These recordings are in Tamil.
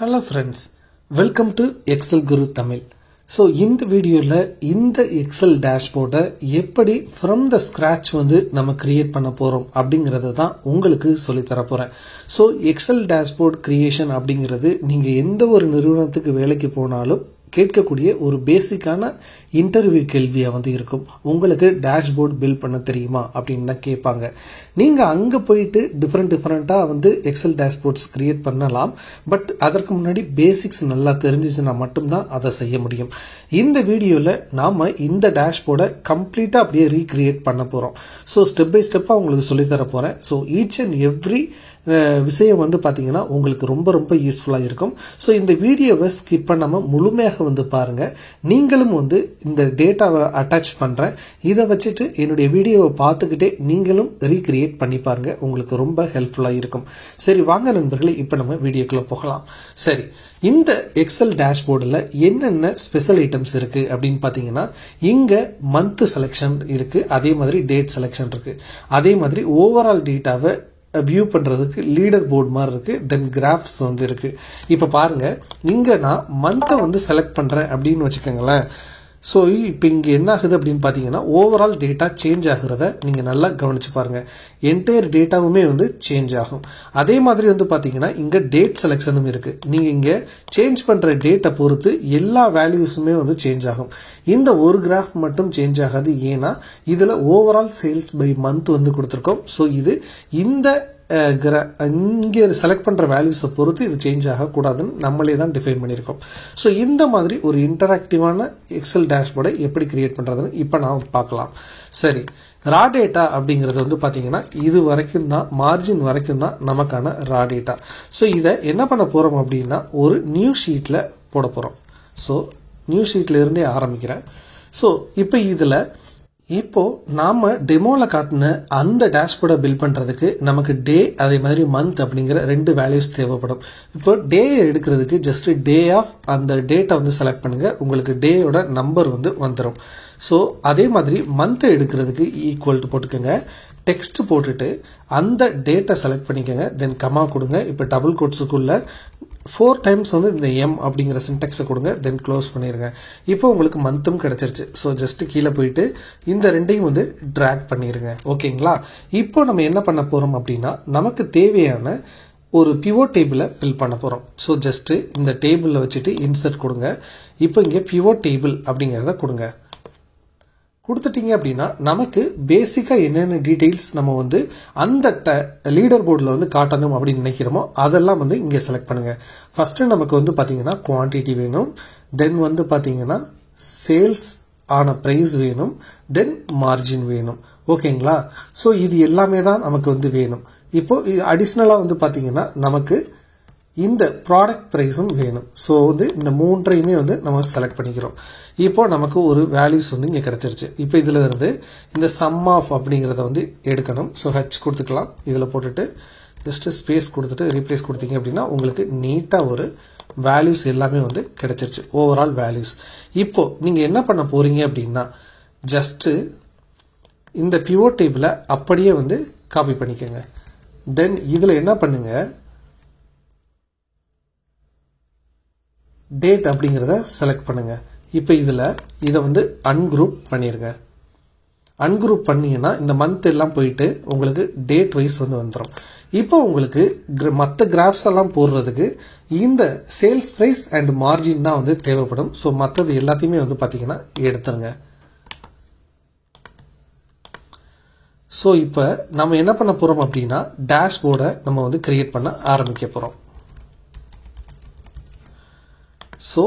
Hello friends, welcome to Excel Guru Tamil. So இந்த வீடியோல இந்த Excel dashboard எப்படி from the scratch வந்து நம்ம create பண்ண போறோம் அப்படிங்கறத தான் உங்களுக்கு சொல்லி தர போறேன். So Excel dashboard creation அப்படிங்கிறது நீங்க எந்த ஒரு நிறுவனத்துக்கு வேலைக்கு போனாலும் கேட்கக்கூடிய ஒரு பேசிக்கான இன்டர்வியூ கேள்வியா வந்து இருக்கும். உங்களுக்கு டேஷ்போர்ட் பில்ட் பண்ண தெரியுமா அப்படின்னு தான் கேட்பாங்க. நீங்க அங்க போயிட்டு டிஃபரெண்டா வந்து எக்ஸல் டேஷ்போர்ட்ஸ் கிரியேட் பண்ணலாம். பட் அதற்கு முன்னாடி பேசிக்ஸ் நல்லா தெரிஞ்சிச்சுன்னா மட்டும்தான் அதை செய்ய முடியும். இந்த வீடியோல நாம இந்த டேஷ்போர்டை கம்ப்ளீட்டா அப்படியே ரீக்ரியேட் பண்ண போறோம். ஸோ ஸ்டெப் பை ஸ்டெப்பா உங்களுக்கு சொல்லி தர போறேன். ஸோ ஈச் அண்ட் எவ்ரி விஷயம் வந்து பாத்தீங்கன்னா உங்களுக்கு ரொம்ப யூஸ்ஃபுல்லா இருக்கும். ஸோ இந்த வீடியோவை ஸ்கிப் பண்ணாம முழுமையாக வந்து பாருங்க. நீங்களும் வந்து இந்த டேட்டாவை அட்டாச் பண்றேன். இதை வச்சுட்டு என்னுடைய வீடியோவை பார்த்துக்கிட்டே நீங்களும் ரீக்ரியேட் பண்ணி பாருங்க. உங்களுக்கு ரொம்ப ஹெல்ப்ஃபுல்லா இருக்கும். சரி வாங்க நண்பர்களே, இப்போ நம்ம வீடியோக்குள்ள போகலாம். சரி, இந்த எக்ஸல் டேஷ்போர்டில் என்னென்ன ஸ்பெஷல் ஐட்டம்ஸ் இருக்கு அப்படின்னு பார்த்தீங்கன்னா, இங்க மந்த் செலெக்ஷன் இருக்கு, அதே மாதிரி டேட் செலெக்ஷன் இருக்கு, அதே மாதிரி ஓவரால் டேட்டாவை வியூ பண்றதுக்கு லீடர் போர்டு மாதிரி இருக்கு, தென் கிராஃப்ஸ் வந்து இருக்கு. இப்ப பாருங்க, இங்க நான் மந்த்தை வந்து செலக்ட் பண்றேன் அப்படின்னு வச்சுக்கோங்களேன். ஸோ இப்போ இங்கே என்ன ஆகுது அப்படின்னு பார்த்தீங்கன்னா, ஓவரால் டேட்டா சேஞ்ச் ஆகுறத நீங்கள் நல்லா கவனிச்சு பாருங்க. என்டையர் டேட்டாவுமே வந்து சேஞ்ச் ஆகும். அதே மாதிரி வந்து பார்த்தீங்கன்னா இங்கே டேட் செலெக்ஷனும் இருக்கு. நீங்கள் இங்கே சேஞ்ச் பண்ணுற டேட்டை பொறுத்து எல்லா வேல்யூஸுமே வந்து சேஞ்ச் ஆகும். இந்த ஒரு கிராஃப் மட்டும் சேஞ்ச் ஆகாது. ஏன்னா இதில் ஓவரால் சேல்ஸ் பை மந்த் வந்து கொடுத்துருக்கோம். ஸோ இது இந்த இங்கே செலக்ட் பண்ற வேல்யூஸை பொறுத்து இது சேஞ்ச் ஆகக்கூடாதுன்னு நம்மளே தான் டிஃபைன் பண்ணியிருக்கோம். ஸோ இந்த மாதிரி ஒரு இன்டராக்டிவான எக்ஸல் டேஷ்போர்டை எப்படி கிரியேட் பண்றதுன்னு இப்போ நான் பார்க்கலாம். சரி, ரா டேட்டா அப்படிங்கிறது வந்து பார்த்தீங்கன்னா இது வரைக்கும் தான், மார்ஜின் வரைக்கும் தான் நமக்கான ரா டேட்டா. ஸோ இதை என்ன பண்ண போறோம் அப்படின்னா, ஒரு நியூ ஷீட்ல போட போறோம். ஸோ நியூ ஷீட்ல இருந்தே ஆரம்பிக்கிறேன். ஸோ இப்போ நாம டெமோல காட்டின அந்த டேஷ்போர்டை பில்ட் பண்றதுக்கு நமக்கு டே அதே மாதிரி மந்த் அப்படிங்கிற ரெண்டு வேல்யூஸ் தேவைப்படும். இப்போ டே எடுக்கிறதுக்கு ஜஸ்ட் டே ஆஃப் அந்த டேட்டை வந்து செலக்ட் பண்ணுங்க, உங்களுக்கு டேயோட நம்பர் வந்து வந்துடும். ஸோ அதே மாதிரி மந்த் எடுக்கிறதுக்கு ஈக்குவல் டு போட்டுக்கோங்க, டெக்ஸ்ட் போட்டுட்டு அந்த டேட்டை செலக்ட் பண்ணிக்கோங்க, தென் கமா கொடுங்க. இப்போ டபுள் கோட்ஸுக்குள்ள 4 டைம்ஸ் வந்து இந்த எம் அப்படிங்கிற சின்டெக்ஸை கொடுங்க, தென் க்ளோஸ் பண்ணிடுங்க. இப்போ உங்களுக்கு மந்த்தும் கிடைச்சிருச்சு. ஸோ ஜஸ்ட் கீழே போயிட்டு இந்த ரெண்டையும் வந்து ட்ராக் பண்ணிடுங்க. ஓகேங்களா? இப்போ நம்ம என்ன பண்ண போறோம் அப்படின்னா, நமக்கு தேவையான ஒரு பிவோட் டேபிளை ஃபில் பண்ண போறோம். ஸோ ஜஸ்ட் இந்த டேபிளில் வச்சுட்டு இன்சர்ட் கொடுங்க. இப்போ இங்கே பிவோட் டேபிள் அப்படிங்கிறத கொடுங்க. கொடுத்துட்டீங்க அப்படின்னா நமக்கு பேசிக்கா என்னென்ன டீடைல்ஸ் நம்ம வந்து அந்த லீடர் போர்டில் வந்து காட்டணும் அப்படின்னு நினைக்கிறோமோ அதெல்லாம் வந்து இங்கே செலக்ட் பண்ணுங்க. ஃபர்ஸ்ட் நமக்கு வந்து பாத்தீங்கன்னா குவான்டிட்டி வேணும், தென் வந்து பாத்தீங்கன்னா சேல்ஸ் ஆன பிரைஸ் வேணும், தென் மார்ஜின் வேணும். ஓகேங்களா? ஸோ இது எல்லாமே தான் நமக்கு வந்து வேணும். இப்போ அடிஷ்னலா வந்து பாத்தீங்கன்னா நமக்கு இந்த ப்ராடக்ட் பிரைஸும் வேணும். ஸோ வந்து இந்த மூன்றையுமே வந்து நம்ம செலக்ட் பண்ணிக்கிறோம். இப்போ நமக்கு ஒரு வேல்யூஸ் வந்து இங்கே கிடைச்சிருச்சு. இப்போ இதுல இருந்து இந்த சம் ஆஃப் அப்படிங்கிறத வந்து எடுக்கணும். ஸோ ஹச் கொடுத்துக்கலாம். இதில் போட்டுட்டு ஜஸ்ட் ஸ்பேஸ் கொடுத்துட்டு ரீப்ளேஸ் கொடுத்தீங்க அப்படின்னா உங்களுக்கு நீட்டாக ஒரு வேல்யூஸ் எல்லாமே வந்து கிடைச்சிருச்சு, ஓவரால் வேல்யூஸ். இப்போ நீங்க என்ன பண்ண போறீங்க அப்படின்னா, ஜஸ்ட் இந்த பிவோட் டேபிளை அப்படியே வந்து காப்பி பண்ணிக்கோங்க. தென் இதுல என்ன பண்ணுங்க, டேட் அப்படிங்கிறத செலக்ட் பண்ணுங்க. இப்போ இதை வந்து அன்குரூப் பண்ணிருங்க. அன்குரூப் பண்ணீங்கன்னா இந்த மந்த் எல்லாம் போயிட்டு உங்களுக்கு டேட் வைஸ் வந்து வந்துடும். இப்போ உங்களுக்கு மற்ற கிராஃப்ஸ் எல்லாம் போடுறதுக்கு இந்த சேல்ஸ் பிரைஸ் அண்ட் மார்ஜின் தான் வந்து தேவைப்படும். ஸோ மற்றது எல்லாத்தையுமே வந்து பாத்தீங்கன்னா எடுத்துருங்க. ஸோ இப்போ நம்ம என்ன பண்ண போறோம் அப்படின்னா, டேஷ்போர்டை நம்ம வந்து கிரியேட் பண்ண ஆரம்பிக்க போறோம். ஸோ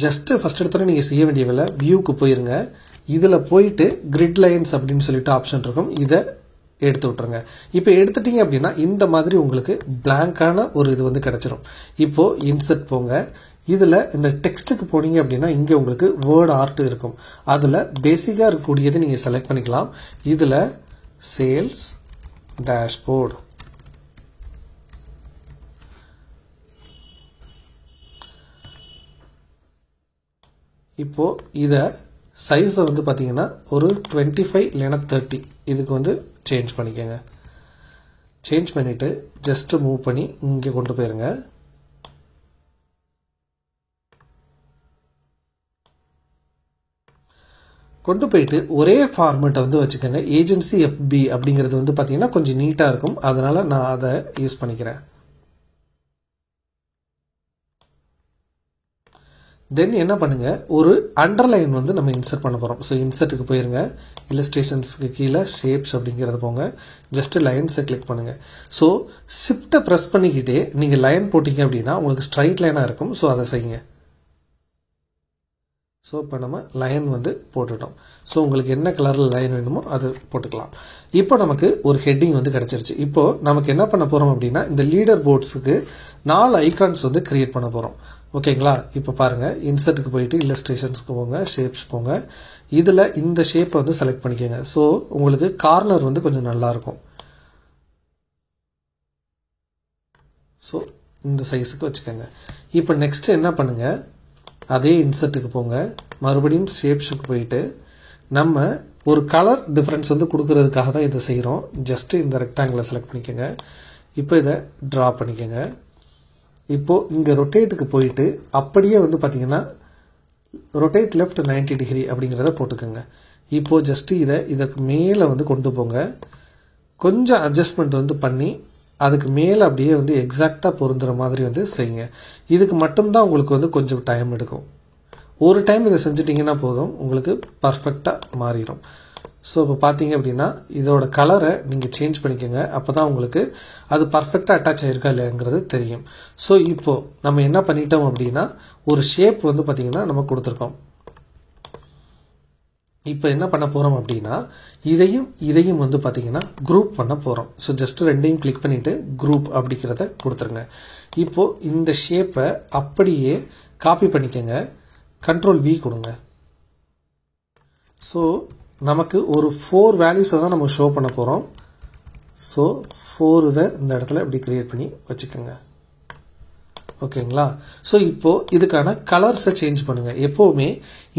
ஜஸ்ட் ஃபர்ஸ்ட் எடுத்தோட நீங்க செய்ய வேண்டிய வேலை, வியூக்கு போயிருங்க. இதுல போயிட்டு கிரிட் லைன்ஸ் அப்படின்னு சொல்லிட்டு ஆப்ஷன் இருக்கும், இதை எடுத்து விட்டுருங்க. இப்போ எடுத்துட்டீங்க அப்படின்னா இந்த மாதிரி உங்களுக்கு பிளாங்கான ஒரு இது வந்து கிடைச்சிரும். இப்போ இன்சர்ட் போங்க. இதுல இந்த டெக்ஸ்ட்டுக்கு போனீங்க அப்படின்னா இங்க உங்களுக்கு வேர்ட் ஆர்ட் இருக்கும். அதுல பேசிக்கா இருக்கக்கூடியதை நீங்க செலக்ட் பண்ணிக்கலாம். இதுல சேல்ஸ் டேஷ்போர்ட், இப்போ இத சைஸை வந்து பாத்தீங்கன்னா ஒரு 25 இல்லைன்னா 30 இதுக்கு வந்து சேஞ்ச் பண்ணிக்கோங்க. சேஞ்ச் பண்ணிட்டு ஜஸ்ட் மூவ் பண்ணி இங்கே கொண்டு போயிருங்க. கொண்டு போயிட்டு ஒரே ஃபார்மேட்டை வந்து வச்சுக்கோங்க. ஏஜென்சி எஃபி அப்படிங்கிறது வந்து பார்த்தீங்கன்னா கொஞ்சம் நீட்டாக இருக்கும், அதனால நான் அதை யூஸ் பண்ணிக்கிறேன். தென் என்ன பண்ணுங்க, ஒரு அண்டர்லைன் வந்து நம்ம இன்சர்ட் பண்ண போகிறோம். ஸோ இன்சர்ட்டுக்கு போயிருங்க, இல்லஸ்ட்ரேஷன்ஸ்க்கு கீழே ஷேப்ஸ் அப்படிங்கிறது போங்க, ஜஸ்ட் லைன்ஸை கிளிக் பண்ணுங்க. ஸோ ஷிஃப்ட்டை ப்ரெஸ் பண்ணிக்கிட்டே நீங்கள் லைன் போட்டிங்க அப்படின்னா உங்களுக்கு ஸ்ட்ரைட் லைனாக இருக்கும். ஸோ அதை செய்யுங்க. ஸோ இப்போ நம்ம லைன் வந்து போட்டுட்டோம். ஸோ உங்களுக்கு என்ன கலரில் லைன் வேணுமோ அது போட்டுக்கலாம். இப்போ நமக்கு ஒரு ஹெட்டிங் வந்து கிடச்சிருச்சு. இப்போது நமக்கு என்ன பண்ண போகிறோம் அப்படின்னா இந்த லீடர் போர்ட்ஸுக்கு 4 ஐகான்ஸ் வந்து கிரியேட் பண்ண போகிறோம். ஓகேங்களா? இப்போ பாருங்கள், இன்சர்ட்டுக்கு போயிட்டு இல்லஸ்ட்ரேஷன்ஸ்க்கு போங்க, ஷேப்ஸ் போங்க. இதில் இந்த ஷேப்பை வந்து செலக்ட் பண்ணிக்கோங்க. ஸோ உங்களுக்கு கார்னர் வந்து கொஞ்சம் நல்லாயிருக்கும். ஸோ இந்த சைஸுக்கு வச்சுக்கோங்க. இப்போ நெக்ஸ்ட் என்ன பண்ணுங்கள், அதே இன்சர்ட்டுக்கு போங்க, மறுபடியும் ஷேப்ஸுக்கு போயிட்டு நம்ம ஒரு கலர் டிஃப்ரென்ஸ் வந்து கொடுக்கறதுக்காக தான் இதை செய்கிறோம். ஜஸ்ட்டு இந்த ரெக்டாங்கிளை செலக்ட் பண்ணிக்கோங்க. இப்போ இதை ட்ரா பண்ணிக்கோங்க. இப்போது இங்கே ரொட்டேட்டுக்கு போயிட்டு அப்படியே வந்து பார்த்திங்கன்னா ரொட்டேட் லெஃப்ட் 90 டிகிரி அப்படிங்கிறத போட்டுக்கோங்க. இப்போது ஜஸ்ட்டு இதற்கு மேலே வந்து கொண்டு போங்க. கொஞ்சம் அட்ஜஸ்ட்மெண்ட் வந்து பண்ணி அதுக்கு மேலே அப்படியே வந்து எக்ஸாக்டாக பொருந்துகிற மாதிரி வந்து செய்யுங்க. இதுக்கு மட்டும்தான் உங்களுக்கு வந்து கொஞ்சம் டைம் எடுக்கும். ஒரு டைம் இதை செஞ்சிட்டிங்கன்னா போதும், உங்களுக்கு பர்ஃபெக்டாக மாறிடும். ஸோ இப்போ பார்த்தீங்க அப்படின்னா இதோட கலரை நீங்கள் சேஞ்ச் பண்ணிக்கோங்க. அப்போ தான் உங்களுக்கு அது பர்ஃபெக்டாக அட்டாச் ஆகிருக்கா இல்லைங்கிறது தெரியும். ஸோ இப்போது நம்ம என்ன பண்ணிட்டோம் அப்படின்னா ஒரு ஷேப் வந்து பார்த்திங்கன்னா நம்ம கொடுத்துருக்கோம். இப்போ என்ன பண்ண போகிறோம் அப்படின்னா இதையும் வந்து பார்த்திங்கன்னா குரூப் பண்ண போகிறோம். ஸோ ஜஸ்ட்டு ரெண்டையும் கிளிக் பண்ணிவிட்டு குரூப் அப்படிங்கிறத கொடுத்துருங்க. இப்போது இந்த ஷேப்பை அப்படியே காப்பி பண்ணிக்கோங்க, Ctrl V கொடுங்க. ஸோ நமக்கு ஒரு 4 வேல்யூஸை தான் நம்ம ஷோ பண்ண போகிறோம். ஸோ 4 இதை இந்த இடத்துல இப்படி கிரியேட் பண்ணி வச்சுக்கோங்க. ஓகேங்களா? ஸோ இப்போது இதுக்கான கலர்ஸை சேஞ்ச் பண்ணுங்கள். எப்போவுமே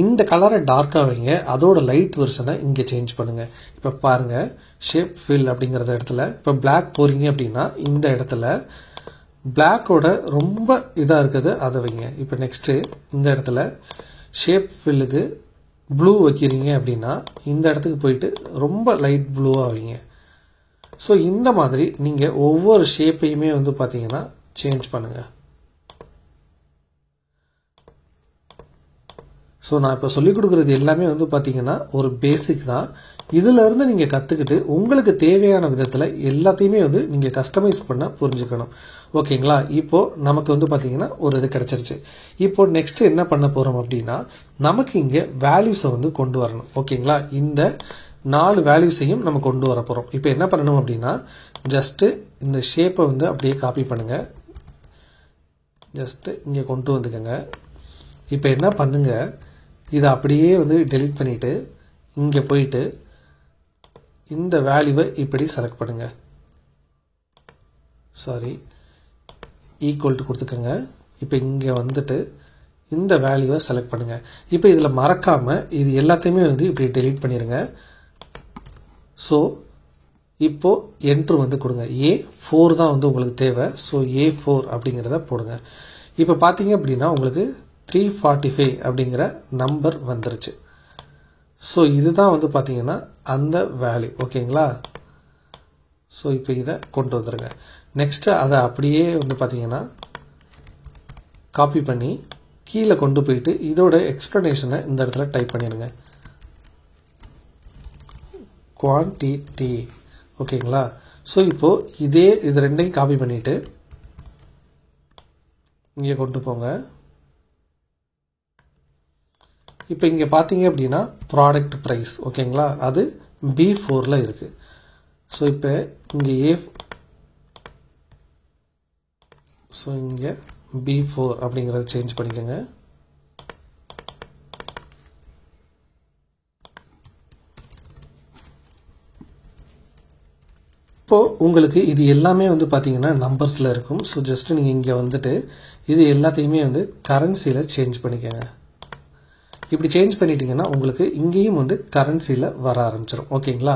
இந்த கலரை டார்க்காக வைங்க, அதோட லைட் வெர்ஷனை இங்கே சேஞ்ச் பண்ணுங்கள். இப்போ பாருங்கள், ஷேப் ஃபில் அப்படிங்கிறத இடத்துல இப்போ பிளாக் போகிறீங்க அப்படின்னா இந்த இடத்துல பிளாக்கோட ரொம்ப இதாக இருக்குது அதை வைங்க. இப்போ நெக்ஸ்ட்டு இந்த இடத்துல ஷேப் ஃபில்லுக்கு ப்ளூ வைக்கிறீங்க அப்படின்னா இந்த இடத்துக்கு போயிட்டு ரொம்ப லைட் ப்ளூவாக வைங்க. ஸோ இந்த மாதிரி நீங்கள் ஒவ்வொரு ஷேப்பையுமே வந்து பார்த்தீங்கன்னா சேஞ்ச் பண்ணுங்கள். ஸோ நான் இப்போ சொல்லிக் கொடுக்குறது எல்லாமே வந்து பார்த்தீங்கன்னா ஒரு பேசிக் தான். இதிலேருந்து நீங்கள் கற்றுக்கிட்டு உங்களுக்கு தேவையான விதத்தில் எல்லாத்தையுமே வந்து நீங்கள் கஸ்டமைஸ் பண்ண புரிஞ்சுக்கணும். ஓகேங்களா? இப்போது நமக்கு வந்து பார்த்தீங்கன்னா ஒரு இது கிடச்சிருச்சு. இப்போது நெக்ஸ்ட்டு என்ன பண்ண போகிறோம் அப்படின்னா நமக்கு இங்கே வேல்யூஸை வந்து கொண்டு வரணும். ஓகேங்களா? இந்த 4 வேல்யூஸையும் நம்ம கொண்டு வர போகிறோம். இப்போ என்ன பண்ணணும் அப்படின்னா ஜஸ்ட்டு இந்த ஷேப்பை வந்து அப்படியே காப்பி பண்ணுங்கள், ஜஸ்ட்டு இங்கே கொண்டு வந்துக்கோங்க. இப்போ என்ன பண்ணுங்கள், இதை அப்படியே வந்து டெலீட் பண்ணிவிட்டு இங்கே போயிட்டு இந்த வேல்யூவை இப்படி செலக்ட் பண்ணுங்கள். ஈக்குவல் டு கொடுத்துக்கோங்க. இப்போ இங்கே வந்துட்டு இந்த வேல்யூவை செலக்ட் பண்ணுங்கள். இப்போ இதில் மறக்காமல் இது எல்லாத்தையுமே வந்து இப்படி டெலீட் பண்ணிடுங்க. ஸோ இப்போது என்ட்ரு வந்து கொடுங்க. A4 தான் வந்து உங்களுக்கு தேவை. ஸோ A4 அப்படிங்கிறத போடுங்க. இப்போ பார்த்தீங்க அப்படின்னா உங்களுக்கு 345 அப்படிங்கிற நம்பர் வந்துருச்சு. ஸோ இதுதான் வந்து பார்த்தீங்கன்னா அந்த வேல்யூ. ஓகேங்களா? ஸோ இப்போ இதை கொண்டு வந்துடுங்க. நெக்ஸ்ட்டு அதை அப்படியே வந்து பார்த்தீங்கன்னா காப்பி பண்ணி கீழே கொண்டு போயிட்டு இதோட எக்ஸ்ப்ளனேஷனை இந்த இடத்துல டைப் பண்ணிடுங்க. குவான்டிட்டி. ஓகேங்களா? ஸோ இப்போது இது ரெண்டையும் காப்பி பண்ணிவிட்டு இங்கே கொண்டு போங்க. இப்போ இங்கே பார்த்தீங்க அப்படின்னா ப்ராடக்ட் ப்ரைஸ். ஓகேங்களா? அது B4ல் இருக்குது. ஸோ இப்போ இங்கே இங்கே B4 அப்படிங்கிறத சேஞ்ச் பண்ணிக்கோங்க. இப்போது உங்களுக்கு இது எல்லாமே வந்து பார்த்தீங்கன்னா நம்பர்ஸில் இருக்கும். ஸோ ஜஸ்ட்டு நீங்கள் இங்கே வந்துட்டு இது எல்லாத்தையுமே வந்து கரன்சியில் சேஞ்ச் பண்ணிக்கோங்க. இப்படி சேஞ்ச் பண்ணிட்டீங்கன்னா உங்களுக்கு இங்கேயும் வந்து கரன்சியில் வர ஆரம்பிச்சிடும். ஓகேங்களா?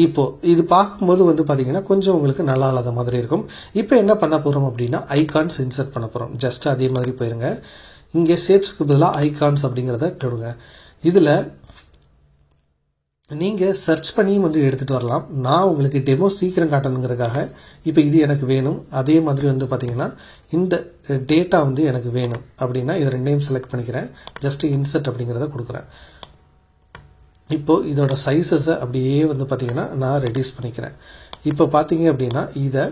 இப்போது இது பார்க்கும்போது வந்து பார்த்தீங்கன்னா கொஞ்சம் உங்களுக்கு நல்லா இல்லாத மாதிரி இருக்கும். இப்போ என்ன பண்ண போகிறோம் அப்படின்னா ஐகான்ஸ் இன்சர்ட் பண்ண போகிறோம். ஜஸ்ட் அதே மாதிரி போயிருங்க. இங்கே ஷேப்ஸ்க்கு பதிலாக ஐகான்ஸ் அப்படிங்கிறத கொடுங்க. இதில் நீங்கள் சர்ச் பண்ணியும் வந்து எடுத்துகிட்டு வரலாம். நான் உங்களுக்கு டெமோ சீக்கிரம் காட்டணுங்கிறதுக்காக இப்போ இது எனக்கு வேணும். அதே மாதிரி வந்து பார்த்திங்கன்னா இந்த டேட்டா வந்து எனக்கு வேணும் அப்படின்னா இது ரெண்டையும் செலக்ட் பண்ணிக்கிறேன். ஜஸ்ட் இன்சர்ட் அப்படிங்கிறத கொடுக்குறேன். இப்போது இதோட சைஸஸை அப்படியே வந்து பார்த்திங்கன்னா நான் ரெடியூஸ் பண்ணிக்கிறேன். இப்போ பார்த்தீங்க அப்படின்னா இதை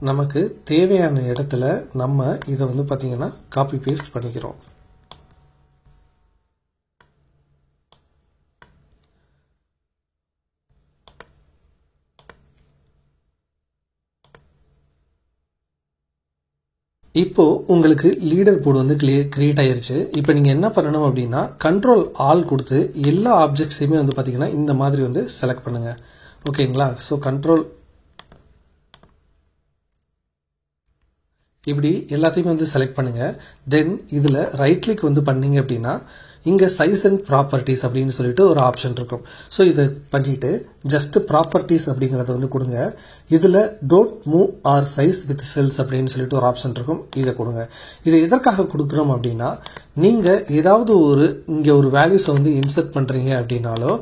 நமக்கு தேவையான இடத்துல நம்ம இதை வந்து பார்த்திங்கன்னா காப்பி பேஸ்ட் பண்ணிக்கிறோம். இப்போ உங்களுக்கு லீடர் போர்டு வந்து கிரியேட் ஆயிருச்சு. இப்போ நீங்கள் என்ன பண்ணணும் அப்படின்னா கண்ட்ரோல் ஆல் கொடுத்து எல்லா ஆப்ஜெக்ட்ஸையுமே வந்து பார்த்தீங்கன்னா இந்த மாதிரி வந்து செலக்ட் பண்ணுங்கள். ஓகேங்களா? ஸோ கண்ட்ரோல் இப்படி எல்லாத்தையுமே வந்து செலக்ட் பண்ணுங்கள். தென் இதில் ரைட் கிளிக் வந்து பண்ணீங்க அப்படின்னா இங்கே சைஸ் அண்ட் ப்ராப்பர்ட்டிஸ் அப்படின்னு சொல்லிட்டு ஒரு ஆப்ஷன் இருக்கும். ஸோ இதை பண்ணிவிட்டு ஜஸ்ட் ப்ராப்பர்ட்டிஸ் அப்படிங்கிறத வந்து கொடுங்க. இதில் don't move or size with cells அப்படின்னு சொல்லிட்டு ஒரு ஆப்ஷன் இருக்கும். இதை கொடுங்க. இதை எதற்காக கொடுக்குறோம் அப்படின்னா நீங்கள் ஏதாவது இங்கே ஒரு வேல்யூஸை வந்து இன்சர்ட் பண்ணுறீங்க அப்படின்னாலோ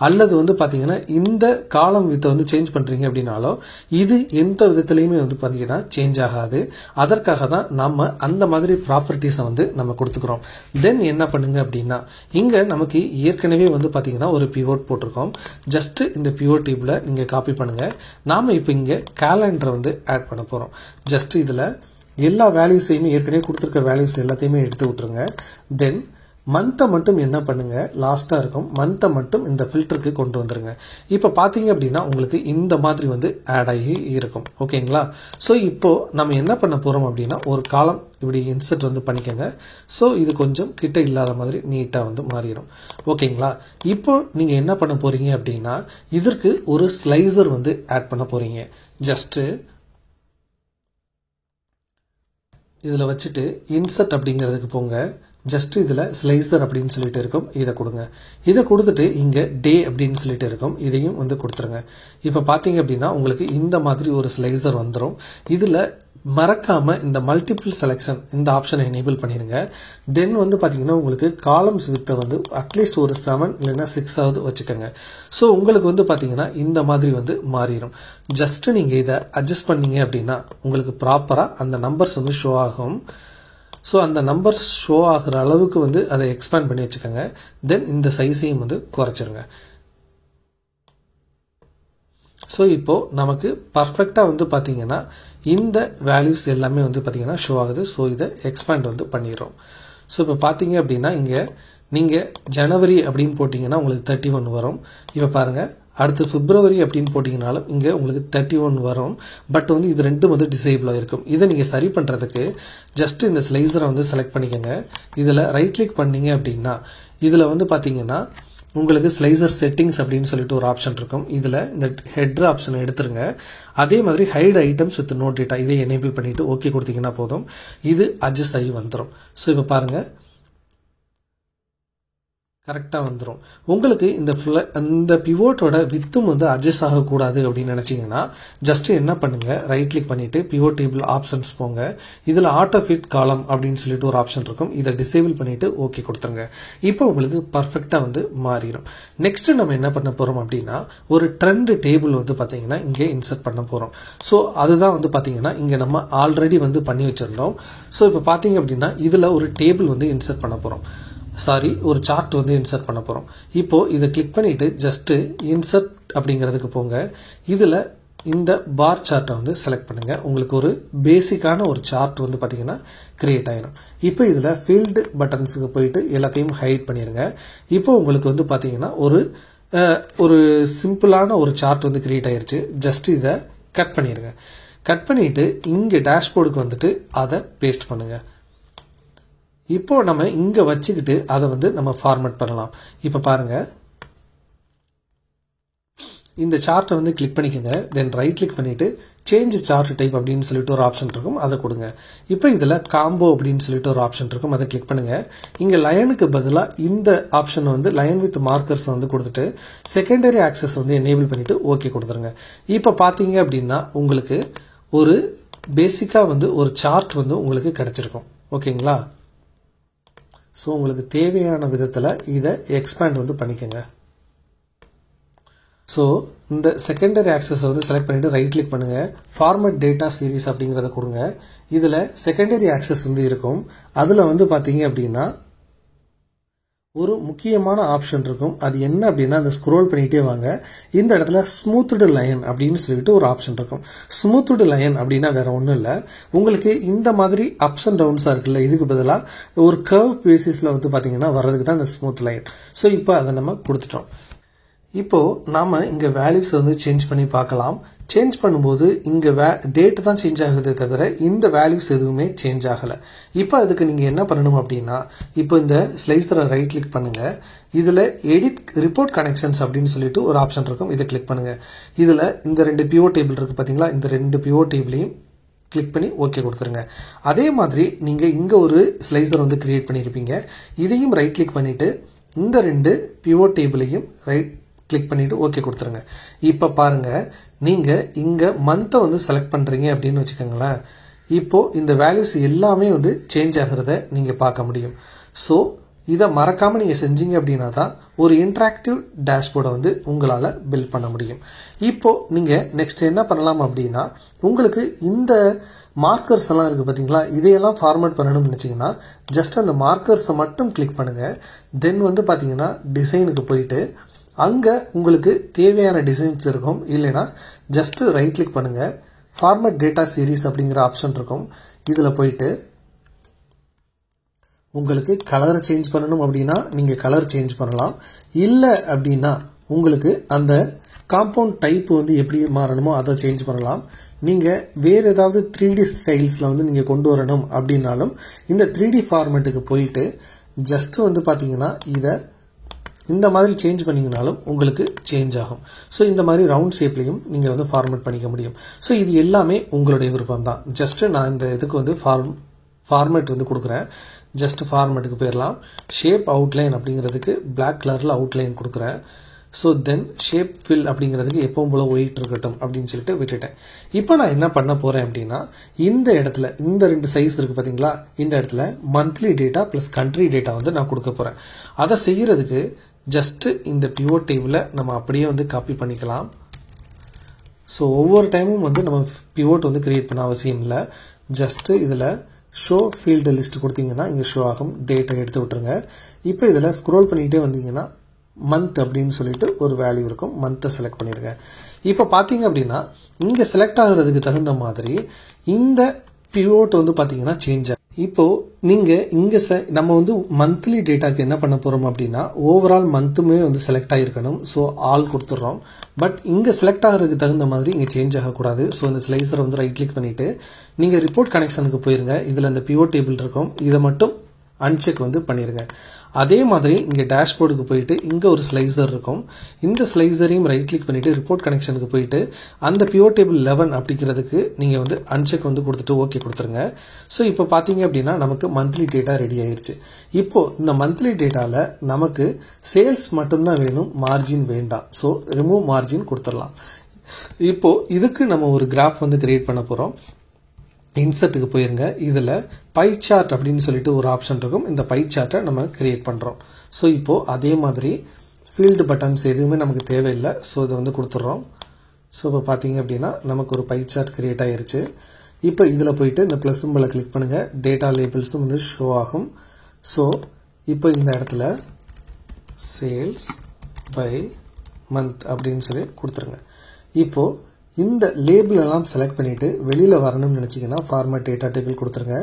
அல்லது வந்து பார்த்தீங்கன்னா இந்த காலம் வித்தை வந்து சேஞ்ச் பண்ணுறீங்க அப்படின்னாலோ இது எந்த விதத்துலையுமே வந்து பார்த்தீங்கன்னா சேஞ்ச் ஆகாது. அதற்காக தான் நம்ம அந்த மாதிரி ப்ராப்பர்ட்டிஸை வந்து நம்ம கொடுத்துக்கிறோம். தென் என்ன பண்ணுங்க அப்படின்னா இங்கே நமக்கு ஏற்கனவே வந்து பார்த்தீங்கன்னா ஒரு பிவோட் போட்டிருக்கோம். ஜஸ்ட் இந்த பிவோட் டேபிளை நீங்கள் காப்பி பண்ணுங்கள். நாம் இப்போ இங்கே கேலண்டரை வந்து ஆட் பண்ண போகிறோம். ஜஸ்ட் இதில் எல்லா வேல்யூஸையுமே ஏற்கனவே கொடுத்துருக்க வேல்யூஸ் எல்லாத்தையுமே எடுத்து விட்டுருங்க. தென் மந்த்தை மட்டும் என்ன பண்ணுங்க, லாஸ்ட்டாக இருக்கும் மந்த்தை மட்டும் இந்த ஃபில்டருக்கு கொண்டு வந்துருங்க. இப்போ பார்த்தீங்க அப்படின்னா உங்களுக்கு இந்த மாதிரி வந்து ஆட் ஆகி இருக்கும். ஓகேங்களா? ஸோ இப்போ நம்ம என்ன பண்ண போகிறோம் அப்படின்னா ஒரு காலம் இப்படி இன்சர்ட் வந்து பண்ணிக்கோங்க. ஸோ இது கொஞ்சம் கிட்ட இல்லாத மாதிரி நீட்டாக வந்து மாறிடும். ஓகேங்களா? இப்போ நீங்கள் என்ன பண்ண போகிறீங்க அப்படின்னா இதற்கு ஒரு ஸ்லைசர் வந்து ஆட் பண்ண போகிறீங்க. ஜஸ்ட்டு இதில் வச்சுட்டு இன்சர்ட் அப்படிங்கிறதுக்கு போங்க. ஜஸ்ட் இதில் ஸ்லைசர் அப்படின்னு சொல்லிட்டு இருக்கும். இதை கொடுங்க. இதை கொடுத்துட்டு இங்கே டே அப்படின்னு சொல்லிட்டு இருக்கும். இதையும் வந்து கொடுத்துருங்க. இப்போ பார்த்தீங்க அப்படின்னா உங்களுக்கு இந்த மாதிரி ஒரு ஸ்லைசர் வந்துடும். இதில் மறக்காமல் இந்த மல்டிபிள் செலெக்ஷன் இந்த ஆப்ஷனை எனேபிள் பண்ணிடுங்க. தென் வந்து பார்த்தீங்கன்னா உங்களுக்கு காலம்ஸ் வித்தை வந்து அட்லீஸ்ட் ஒரு 7 இல்லைன்னா 6ஆவது வச்சுக்கோங்க. ஸோ உங்களுக்கு வந்து பார்த்தீங்கன்னா இந்த மாதிரி வந்து மாறிடும். ஜஸ்ட்டு நீங்கள் இதை அட்ஜஸ்ட் பண்ணீங்க அப்படின்னா உங்களுக்கு ப்ராப்பராக அந்த நம்பர்ஸ் வந்து ஷோ ஆகும். ஸோ அந்த நம்பர்ஸ் ஷோ ஆகிற அளவுக்கு வந்து அதை எக்ஸ்பேண்ட் பண்ணி வச்சுக்கோங்க. தென் இந்த சைஸையும் வந்து குறைச்சிருங்க. ஸோ இப்போது நமக்கு பர்ஃபெக்டாக வந்து பார்த்தீங்கன்னா இந்த வேல்யூஸ் எல்லாமே வந்து பார்த்தீங்கன்னா ஷோ ஆகுது. ஸோ இதை எக்ஸ்பேண்ட் வந்து பண்ணிடுறோம். ஸோ இப்போ பார்த்தீங்க அப்படின்னா இங்கே நீங்கள் ஜனவரி அப்படின்னு போட்டிங்கன்னா உங்களுக்கு 31 வரும். இப்போ பாருங்கள் அடுத்து பிப்ரவரி அப்படின்னு போட்டிங்கனாலும் இங்கே உங்களுக்கு 31 வரும். பட் வந்து இது ரெண்டும் வந்து டிசேபிளாக இருக்கும். இதை நீங்கள் சரி பண்ணுறதுக்கு ஜஸ்ட் இந்த ஸ்லைசரை வந்து செலக்ட் பண்ணிக்கோங்க. இதில் ரைட் கிளிக் பண்ணிங்க அப்படின்னா இதில் வந்து பார்த்தீங்கன்னா உங்களுக்கு ஸ்லைசர் செட்டிங்ஸ் அப்படின்னு சொல்லிட்டு ஒரு ஆப்ஷன் இருக்கும். இதில் இந்த ஹெட்ரு ஆப்ஷனை எடுத்துருங்க. அதே மாதிரி hide items with no data இதை எனேபிள் பண்ணிவிட்டு ஓகே கொடுத்தீங்கன்னா போதும். இது அட்ஜஸ்ட் ஆகி வந்துடும். ஸோ இப்போ பாருங்கள் கரெக்டாக வந்துடும். உங்களுக்கு இந்த பிவோட்டோட வித்தும் வந்து அட்ஜஸ்ட் ஆகக்கூடாது அப்படின்னு நினச்சிங்கன்னா ஜஸ்ட்டு என்ன பண்ணுங்கள், ரைட் கிளிக் பண்ணிவிட்டு பிவோட் டேபிள் ஆப்ஷன்ஸ் போங்க. இதில் ஆட்டோ ஃபிட் காலம் அப்படின்னு சொல்லிட்டு ஒரு ஆப்ஷன் இருக்கும். இதை டிசேபிள் பண்ணிவிட்டு ஓகே கொடுத்துருங்க. இப்போ உங்களுக்கு பர்ஃபெக்டாக வந்து மாறிடும். நெக்ஸ்ட்டு நம்ம என்ன பண்ண போகிறோம் அப்படின்னா ஒரு ட்ரெண்ட் டேபிள் வந்து பார்த்தீங்கன்னா இங்கே இன்சர்ட் பண்ண போகிறோம். ஸோ அதுதான் வந்து பார்த்தீங்கன்னா இங்கே நம்ம ஆல்ரெடி வந்து பண்ணி வச்சுருந்தோம். ஸோ இப்போ பார்த்தீங்க அப்படின்னா இதில் ஒரு டேபிள் வந்து இன்சர்ட் பண்ண போகிறோம். ஒரு சார்ட் வந்து இன்சர்ட் பண்ண போகிறோம். இப்போது இதை கிளிக் பண்ணிவிட்டு ஜஸ்ட்டு இன்சர்ட் அப்படிங்கிறதுக்கு போங்க. இதில் இந்த பார் சார்ட்டை வந்து செலக்ட் பண்ணுங்கள். உங்களுக்கு ஒரு பேசிக்கான ஒரு சார்ட் வந்து பார்த்திங்கன்னா க்ரியேட் ஆகிடும். இப்போ இதில் ஃபீல்டு பட்டன்ஸுக்கு போயிட்டு எல்லாத்தையும் ஹைட் பண்ணிடுங்க. இப்போ உங்களுக்கு வந்து பார்த்திங்கன்னா ஒரு சிம்பிளான ஒரு சார்ட் வந்து க்ரியேட் ஆகிருச்சு. ஜஸ்ட் இதை கட் பண்ணிடுங்க. கட் பண்ணிவிட்டு இங்கே டேஷ்போர்டுக்கு வந்துட்டு அதை பேஸ்ட் பண்ணுங்கள். இப்போ நம்ம இங்கே வச்சுக்கிட்டு அதை வந்து நம்ம ஃபார்மேட் பண்ணலாம். இப்போ பாருங்கள் இந்த சார்ட்டை வந்து கிளிக் பண்ணிக்கோங்க. தென் ரைட் கிளிக் பண்ணிவிட்டு சேஞ்ச் சார்ட் டைப் அப்படின்னு சொல்லிட்டு ஒரு ஆப்ஷன் இருக்கும், அதை கொடுங்க. இப்போ இதில் காம்போ அப்படின்னு சொல்லிட்டு ஒரு ஆப்ஷன் இருக்கும், அதை கிளிக் பண்ணுங்கள். இங்கே லைனுக்கு பதிலாக இந்த ஆப்ஷனை வந்து லைன் வித் மார்க்கர்ஸ் வந்து கொடுத்துட்டு செகண்டரி ஆக்சஸ் வந்து எனேபிள் பண்ணிவிட்டு ஓகே கொடுத்துருங்க. இப்போ பார்த்தீங்க அப்படின்னா உங்களுக்கு ஒரு பேசிக்காக வந்து ஒரு சார்ட் வந்து உங்களுக்கு கிடச்சிருக்கும். ஓகேங்களா? ஸோ உங்களுக்கு தேவையான விதத்தில் இதை எக்ஸ்பேண்ட் வந்து பண்ணிக்கோங்க. ஸோ இந்த செகண்டரி ஆக்சஸை வந்து செலக்ட் பண்ணிவிட்டு ரைட் கிளிக் பண்ணுங்கள். ஃபார்மட் டேட்டா சீரீஸ் அப்படிங்கிறத கொடுங்க. இதில் செகண்டரி ஆக்சஸ் வந்து இருக்கும். அதில் வந்து பார்த்தீங்க அப்படின்னா ஒரு முக்கியமான ஆப்ஷன் இருக்கும். அது என்ன அப்படின்னா அந்த ஸ்க்ரோல் பண்ணிகிட்டே வாங்க. இந்த இடத்துல ஸ்மூத்டு லைன் அப்படின்னு சொல்லிட்டு ஒரு ஆப்ஷன் இருக்கும். ஸ்மூத்டு லைன் அப்படின்னா வேற ஒன்றும் இல்லை, உங்களுக்கு இந்த மாதிரி அப்ஸ் அண்ட் டவுன்ஸாக இருக்குல்ல, இதுக்கு பதிலாக ஒரு கர்வ் பேசிஸில் வந்து பார்த்தீங்கன்னா வர்றதுக்கு தான் இந்த ஸ்மூத் லைன். ஸோ இப்போ அதை நம்ம கொடுத்துட்டோம். இப்போது நாம் இங்கே வேல்யூஸ் வந்து சேஞ்ச் பண்ணி பார்க்கலாம். சேஞ்ச் பண்ணும்போது இங்கே டேட் தான் சேஞ்ச் ஆகுதே தவிர இந்த வேல்யூஸ் எதுவுமே சேஞ்ச் ஆகலை. இப்போ அதுக்கு நீங்கள் என்ன பண்ணணும் அப்படின்னா, இப்போ இந்த ஸ்லைஸரை ரைட் கிளிக் பண்ணுங்கள். இதில் எடிட் ரிப்போர்ட் கனெக்ஷன்ஸ் அப்படின்னு சொல்லிட்டு ஒரு ஆப்ஷன் இருக்கும், இதை கிளிக் பண்ணுங்கள். இதில் இந்த 2 பிவோட் டேபிள் இருக்குது பார்த்தீங்களா, இந்த 2 பிவோட் டேபிளையும் கிளிக் பண்ணி ஓகே கொடுத்துருங்க. அதே மாதிரி நீங்கள் இங்கே ஒரு ஸ்லைஸர் வந்து கிரியேட் பண்ணியிருப்பீங்க, இதையும் ரைட் கிளிக் பண்ணிவிட்டு இந்த 2 பிவோட் டேபிளையும் ரைட் கிளிக் பண்ணிவிட்டு ஓகே கொடுத்துருங்க. இப்போ பாருங்கள், நீங்கள் இங்கே மந்த்தை வந்து செலக்ட் பண்ணுறீங்க அப்படின்னு வச்சுக்கோங்களேன். இப்போது இந்த வேல்யூஸ் எல்லாமே வந்து சேஞ்ச் ஆகிறத நீங்கள் பார்க்க முடியும். ஸோ இதை மறக்காமல் நீங்கள் செஞ்சீங்க அப்படின்னா தான் ஒரு இன்ட்ராக்டிவ் டேஷ்போர்டை வந்து உங்களால் பில்ட் பண்ண முடியும். இப்போது நீங்கள் நெக்ஸ்ட் என்ன பண்ணலாம் அப்படின்னா, உங்களுக்கு இந்த மார்க்கர்ஸ் எல்லாம் இருக்குது பார்த்தீங்களா, இதையெல்லாம் ஃபார்மேட் பண்ணணும்னு நினச்சிங்கன்னா ஜஸ்ட் அந்த மார்க்கர்ஸை மட்டும் கிளிக் பண்ணுங்கள். தென் வந்து பார்த்தீங்கன்னா டிசைனுக்கு போயிட்டு அங்கே உங்களுக்கு தேவையான டிசைன்ஸ் இருக்கும். இல்லைனா ஜஸ்ட் ரைட் கிளிக் பண்ணுங்கள், ஃபார்மேட் டேட்டா சீரீஸ் அப்படிங்கிற ஆப்ஷன் இருக்கும், இதில் போயிட்டு உங்களுக்கு கலரை சேஞ்ச் பண்ணணும் அப்படின்னா நீங்கள் கலர் சேஞ்ச் பண்ணலாம். இல்லை அப்படின்னா உங்களுக்கு அந்த காம்பவுண்ட் டைப் வந்து எப்படி மாறணுமோ அதை சேஞ்ச் பண்ணலாம். நீங்கள் வேறு ஏதாவது 3D ஸ்டைல்ஸில் வந்து நீங்கள் கொண்டு வரணும் அப்படின்னாலும் இந்த 3D ஃபார்மேட்டுக்கு போயிட்டு ஜஸ்ட் வந்து பார்த்தீங்கன்னா இதை இந்த மாதிரி சேஞ்ச் பண்ணிங்கனாலும் உங்களுக்கு சேஞ்ச் ஆகும். ஸோ இந்த மாதிரி ரவுண்ட் ஷேப்லையும் நீங்கள் வந்து ஃபார்மேட் பண்ணிக்க முடியும். ஸோ இது எல்லாமே உங்களுடைய விருப்பம் தான். ஜஸ்ட்டு நான் இந்த இதுக்கு வந்து ஃபார்மேட் வந்து கொடுக்குறேன். ஜஸ்ட் ஃபார்மேட்டுக்கு போயிடலாம். ஷேப் அவுட்லைன் அப்படிங்கிறதுக்கு பிளாக் கலரில் அவுட்லைன் கொடுக்குறேன். ஸோ தென் ஷேப் ஃபில் அப்படிங்கிறதுக்கு எப்பவும் போல் ஒயிட் இருக்கட்டும் அப்படின்னு சொல்லிட்டு விட்டுட்டேன். இப்போ நான் என்ன பண்ண போகிறேன் அப்படின்னா, இந்த இடத்துல இந்த 2 சைஸ் இருக்குது பார்த்தீங்களா, இந்த இடத்துல monthly data plus country data வந்து நான் கொடுக்க போகிறேன். அதை செய்கிறதுக்கு ஜஸ்ட்டு இந்த பிவோட் டேபிளை நம்ம அப்படியே வந்து காப்பி பண்ணிக்கலாம். ஸோ ஒவ்வொரு டைமும் வந்து நம்ம பிவோட் வந்து கிரியேட் பண்ண அவசியம் இல்லை. ஜஸ்ட்டு இதில் ஷோ ஃபீல்டு லிஸ்ட் கொடுத்தீங்கன்னா இங்கே ஷோ ஆகும். டேட்டை எடுத்து விட்டுருங்க. இப்போ இதில் ஸ்க்ரோல் பண்ணிகிட்டே வந்தீங்கன்னா மந்த் அப்படின்னு சொல்லிட்டு ஒரு வேல்யூ இருக்கும், மந்த்தை செலக்ட் பண்ணிடுங்க. இப்போ பார்த்தீங்க அப்படின்னா இங்கே செலக்ட் ஆகுறதுக்கு தகுந்த மாதிரி இந்த பிவோட் வந்து பார்த்தீங்கன்னா சேஞ்ச் ஆகும். இப்போது நீங்கள் இங்கே நம்ம வந்து மந்த்லி டேட்டாக்கு என்ன பண்ண போகிறோம் அப்படின்னா ஓவரால் மந்த்துமே வந்து செலக்ட் ஆகிருக்கணும். ஸோ ஆல் கொடுத்துட்றோம். பட் இங்கே செலக்ட் ஆகிறதுக்கு தகுந்த மாதிரி இங்கே சேஞ்ச் ஆகக்கூடாது. ஸோ இந்த ஸ்லைஸரை வந்து ரைட் கிளிக் பண்ணிவிட்டு நீங்கள் ரிப்போர்ட் கனெக்ஷனுக்கு போயிருங்க. இதில் இந்த பிவோட் டேபிள் இருக்கும், இதை மட்டும் அன்செக் வந்து பண்ணிடுங்க. அதே மாதிரி இங்கே டேஷ்போர்டுக்கு போயிட்டு இங்கே ஒரு ஸ்லைசர் இருக்கும், இந்த ஸ்லைசரையும் ரைட் கிளிக் பண்ணிவிட்டு ரிப்போர்ட் கனெக்ஷனுக்கு போயிட்டு அந்த பிவோட் டேபிள் 11 அப்படிங்கிறதுக்கு நீங்கள் வந்து அன்செக் வந்து கொடுத்துட்டு ஓகே கொடுத்துருங்க. ஸோ இப்போ பார்த்தீங்க அப்படின்னா நமக்கு மந்த்லி டேட்டா ரெடி ஆயிடுச்சு. இப்போது இந்த மந்த்லி டேட்டாவில் நமக்கு சேல்ஸ் மட்டும்தான் வேணும், மார்ஜின் வேண்டாம். ஸோ ரிமூவ் மார்ஜின் கொடுத்துடலாம். இப்போது இதுக்கு நம்ம ஒரு கிராஃப் வந்து கிரியேட் பண்ண போகிறோம். இன்சர்ட்டுக்கு போயிருங்க. இதில் பை சார்ட் அப்படின்னு சொல்லிட்டு ஒரு ஆப்ஷன் இருக்கும், இந்த பை சார்ட்டை நம்ம கிரியேட் பண்ணுறோம். ஸோ இப்போது அதே மாதிரி ஃபீல்டு பட்டன்ஸ் எதுவுமே நமக்கு தேவையில்லை. ஸோ இதை வந்து கொடுத்துட்றோம். ஸோ இப்போ பார்த்தீங்க அப்படின்னா நமக்கு ஒரு பை சார்ட் கிரியேட் ஆகிருச்சு. இப்போ இதில் போயிட்டு இந்த ப்ளஸ் சிம்பலை கிளிக் பண்ணுங்கள், டேட்டா லேபிள்ஸும் வந்து ஷோ ஆகும். ஸோ இப்போ இந்த இடத்துல சேல்ஸ் பை மந்த் அப்படின்னு சொல்லி கொடுத்துருங்க. இப்போது இந்த லேபிள் எல்லாம் செலக்ட் பண்ணிவிட்டு வெளியில் வரணும்னு நினச்சிங்கன்னா ஃபார்மேட் டேட்டா டேபிள் கொடுத்துருங்க.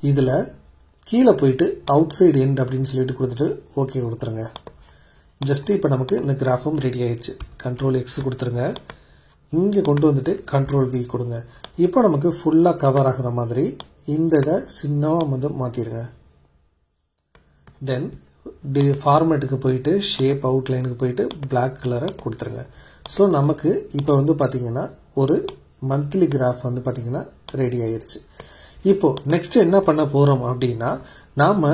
இதில் கீழே போயிட்டு அவுட் சைடு எண்ட் அப்படின்னு சொல்லிட்டு கொடுத்துட்டு ஓகே கொடுத்துருங்க. ஜஸ்ட் இப்போ நமக்கு இந்த கிராஃபும் ரெடி ஆயிடுச்சு. கண்ட்ரோல் எக்ஸ் கொடுத்துருங்க. இங்கே கொண்டு வந்துட்டு கண்ட்ரோல் வி கொடுங்க. இப்போ நமக்கு ஃபுல்லாக கவர் ஆகிற மாதிரி இந்த இதை சின்னமாக வந்து மாற்றிடுங்க. தென் ஃபார்மேட்டுக்கு போயிட்டு ஷேப் அவுட்லைனுக்கு போயிட்டு பிளாக் கலரை கொடுத்துருங்க. ஸோ நமக்கு இப்போ வந்து பார்த்தீங்கன்னா ஒரு மந்த்லி கிராஃப் வந்து பார்த்தீங்கன்னா ரெடி ஆயிருச்சு. இப்போ நெக்ஸ்ட் என்ன பண்ண போகிறோம் அப்படின்னா நாம்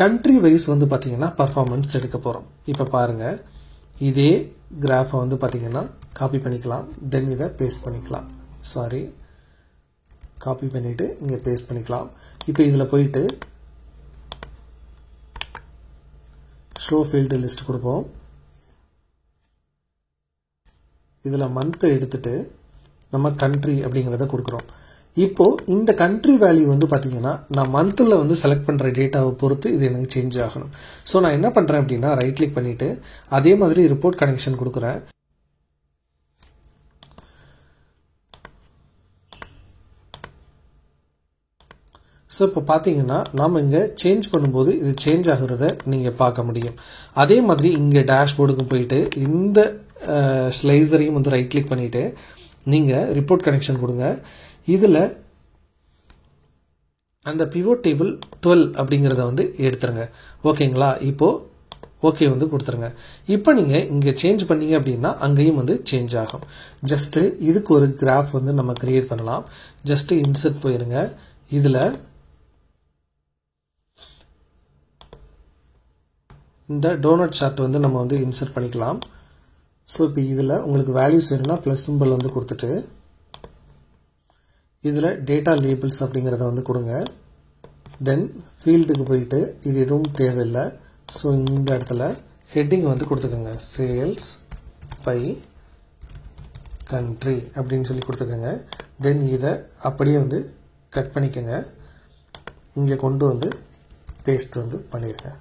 கண்ட்ரி வைஸ் வந்து பார்த்தீங்கன்னா பர்ஃபார்மன்ஸ் எடுக்க போகிறோம். இப்போ பாருங்கள், இதே கிராஃபை வந்து பார்த்தீங்கன்னா காப்பி பண்ணிக்கலாம், தென் இதை பேஸ்ட் பண்ணிக்கலாம். காப்பி பண்ணிவிட்டு இங்கே பேஸ்ட் பண்ணிக்கலாம். இப்போ இதில் போயிட்டு ஷோ ஃபீல்டு லிஸ்ட் கொடுப்போம். இதில் மந்த்தை எடுத்துட்டு நம்ம கண்ட்ரி அப்படிங்கிறத கொடுக்குறோம். இப்போ இந்த கண்ட்ரி வேல்யூ வந்து பார்த்தீங்கன்னா நான் மந்தில் வந்து செலக்ட் பண்ணுற டேட்டாவை பொறுத்து இது எனக்கு சேஞ்ச் ஆகணும். ஸோ நான் என்ன பண்ணுறேன் அப்படின்னா ரைட் கிளிக் பண்ணிவிட்டு அதே மாதிரி ரிப்போர்ட் கனெக்ஷன் கொடுக்குறேன். ஸோ இப்போ பார்த்தீங்கன்னா நாம் இங்கே சேஞ்ச் பண்ணும்போது இது சேஞ்ச் ஆகுறத நீங்கள் பார்க்க முடியும். அதே மாதிரி இங்கே டேஷ்போர்டுக்கு போயிட்டு இந்த ஸ்லைசரையும் வந்து ரைட் கிளிக் பண்ணிவிட்டு நீங்கள் ரிப்போர்ட் கனெக்ஷன் கொடுங்க. இதில் அந்த பிவோட் டேபிள் 12 அப்படிங்கிறத வந்து எடுத்துருங்க. ஓகேங்களா? இப்போது ஓகே வந்து கொடுத்துருங்க. இப்போ நீங்கள் இங்கே சேஞ்ச் பண்ணீங்க அப்படின்னா அங்கேயும் வந்து சேஞ்ச் ஆகும். ஜஸ்ட்டு இதுக்கு ஒரு கிராஃப் வந்து நம்ம கிரியேட் பண்ணலாம். ஜஸ்ட்டு இன்சர்ட் போயிருங்க. இதில் இந்த டோனட் சார்ட் வந்து நம்ம வந்து இன்சர்ட் பண்ணிக்கலாம். ஸோ இப்போ இதில் உங்களுக்கு வேல்யூஸ் வேணும்னா ப்ளஸ் சிம்பிள் வந்து கொடுத்துட்டு இதில் டேட்டா லேபிள்ஸ் அப்படிங்கிறத வந்து கொடுங்க. தென் ஃபீல்டுக்கு போயிட்டு இது எதுவும் தேவையில்லை. ஸோ இந்த இடத்துல ஹெட்டிங் வந்து கொடுத்துக்கோங்க, சேல்ஸ் பை கண்ட்ரி அப்படின்னு சொல்லி கொடுத்துக்கோங்க. தென் இதை அப்படியே வந்து கட் பண்ணிக்கோங்க, இங்கே கொண்டு வந்து பேஸ்ட் வந்து பண்ணிடுங்க.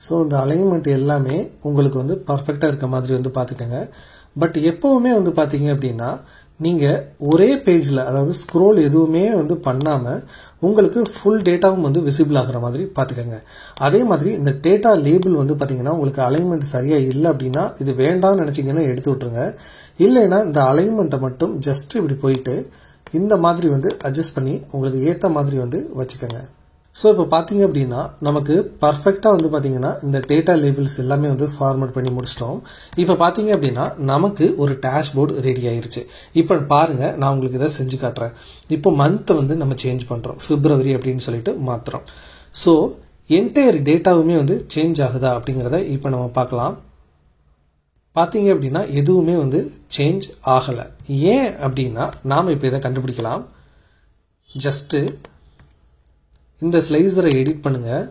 ஸோ இந்த அலைன்மெண்ட் எல்லாமே உங்களுக்கு வந்து பர்ஃபெக்டாக இருக்க மாதிரி வந்து பார்த்துக்கோங்க. பட் எப்போவுமே வந்து பார்த்தீங்க அப்படின்னா நீங்கள் ஒரே பேஜில், அதாவது ஸ்க்ரோல் எதுவுமே வந்து பண்ணாமல் உங்களுக்கு ஃபுல் டேட்டாவும் வந்து விசிபிள் ஆகிற மாதிரி பார்த்துக்கோங்க. அதே மாதிரி இந்த டேட்டா லேபிள் வந்து பார்த்தீங்கன்னா உங்களுக்கு அலைன்மெண்ட் சரியாக இல்லை அப்படின்னா இது வேண்டாம்னு நினச்சிங்கன்னா எடுத்து விட்ருங்க. இல்லைன்னா இந்த அலைன்மெண்ட்டை மட்டும் ஜஸ்ட் இப்படி போயிட்டு இந்த மாதிரி வந்து அட்ஜஸ்ட் பண்ணி உங்களுக்கு ஏற்ற மாதிரி வந்து வச்சுக்கோங்க. ஸோ இப்போ பார்த்தீங்க அப்படின்னா நமக்கு பர்ஃபெக்டாக வந்து பார்த்தீங்கன்னா இந்த டேட்டா லேபிள்ஸ் எல்லாமே வந்து ஃபார்மேட் பண்ணி முடிச்சிட்டோம். இப்போ பார்த்தீங்க அப்படின்னா நமக்கு ஒரு டேஷ்போர்டு ரெடி ஆயிருச்சு. இப்போ பாருங்கள், நான் உங்களுக்கு இதை செஞ்சு காட்டுறேன். இப்போ மந்த்தை வந்து நம்ம சேஞ்ச் பண்ணுறோம், பிப்ரவரி அப்படின்னு சொல்லிட்டு மாற்றுறோம். ஸோ என்டையர் டேட்டாவுமே வந்து சேஞ்ச் ஆகுதா அப்படிங்கிறத இப்போ நம்ம பார்க்கலாம். பார்த்தீங்க அப்படின்னா எதுவுமே வந்து சேஞ்ச் ஆகலை. ஏன் அப்படின்னா நாம் இப்போ இதை கண்டுபிடிக்கலாம். ஜஸ்ட்டு இந்த ஸ்லைசரை எடிட் பண்ணுங்கள்.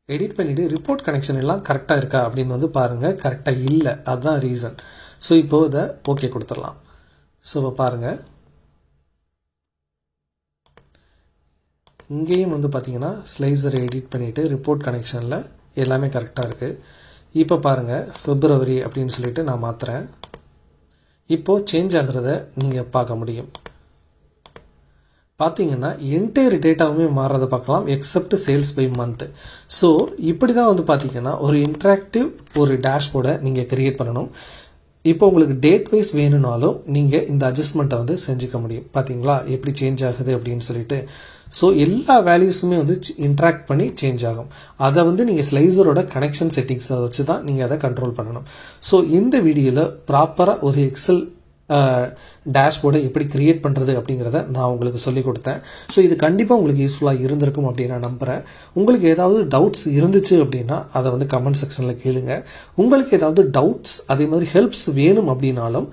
எடிட் பண்ணிவிட்டு ரிப்போர்ட் கனெக்ஷன் எல்லாம் கரெக்டாக இருக்கா அப்படின்னு வந்து பாருங்கள். கரெக்டாக இல்லை, அதுதான் ரீசன். ஸோ இப்போது இதை ஓகே கொடுத்துடலாம். ஸோ இப்போ பாருங்கள், இங்கேயும் வந்து பார்த்தீங்கன்னா ஸ்லைசரை எடிட் பண்ணிவிட்டு ரிப்போர்ட் கனெக்ஷனில் எல்லாமே கரெக்டாக இருக்குது. இப்போ பாருங்கள், பிப்ரவரி அப்படின்னு சொல்லிட்டு நான் மாற்றுறேன். இப்போது சேஞ்ச் ஆகிறத நீங்கள் பார்க்க முடியும். பார்த்தீங்கன்னா என்டையர் டேட்டாவுமே மாறுறதை பார்க்கலாம், except sales by month. So இப்படி தான் வந்து பார்த்தீங்கன்னா ஒரு இன்ட்ராக்டிவ் ஒரு டேஷ்போர்டை நீங்கள் கிரியேட் பண்ணணும். இப்போ உங்களுக்கு டேட் வைஸ் வேணும்னாலும் நீங்கள் இந்த அட்ஜஸ்ட்மெண்ட்டை வந்து செஞ்சுக்க முடியும். பார்த்தீங்களா எப்படி சேஞ்ச் ஆகுது அப்படின்னு சொல்லிட்டு. ஸோ எல்லா வேல்யூஸுமே வந்து இன்ட்ராக்ட் பண்ணி சேஞ்ச் ஆகும். அதை வந்து நீங்கள் ஸ்லைசரோட கனெக்ஷன் செட்டிங்ஸை வச்சு தான் நீங்கள் அதை கண்ட்ரோல் பண்ணணும். ஸோ இந்த வீடியோவில் ப்ராப்பராக ஒரு எக்ஸல் டேஷ்போர்டை எப்படி கிரியேட் பண்ணுறது அப்படிங்கிறத நான் உங்களுக்கு சொல்லிக் கொடுத்தேன். ஸோ இது கண்டிப்பாக உங்களுக்கு யூஸ்ஃபுல்லாக இருந்திருக்கும் அப்படின்னு நான் நம்புகிறேன். உங்களுக்கு ஏதாவது டவுட்ஸ் இருந்துச்சு அப்படின்னா அதை வந்து கமெண்ட் செக்ஷனில் கேளுங்க. உங்களுக்கு ஏதாவது டவுட்ஸ் அதே மாதிரி ஹெல்ப்ஸ் வேணும் அப்படின்னாலும்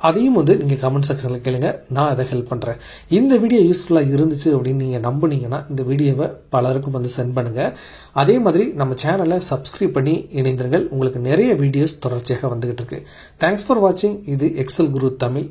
அதையும் வந்து நீங்கள் கமெண்ட் செக்ஷனில் கேளுங்க, நான் அதை ஹெல்ப் பண்ணுறேன். இந்த வீடியோ யூஸ்ஃபுல்லாக இருந்துச்சு அப்படின்னு நீங்கள் நம்புனீங்கன்னா இந்த வீடியோவை பலருக்கும் வந்து சென்ட் பண்ணுங்கள். அதே மாதிரி நம்ம சேனலை சப்ஸ்கிரைப் பண்ணி இணைந்திருங்கள். உங்களுக்கு நிறைய வீடியோஸ் தொடர்ச்சியாக வந்துகிட்டு இருக்கு. தேங்க்ஸ் ஃபார் வாட்சிங். இது எக்ஸல் குரு தமிழ்.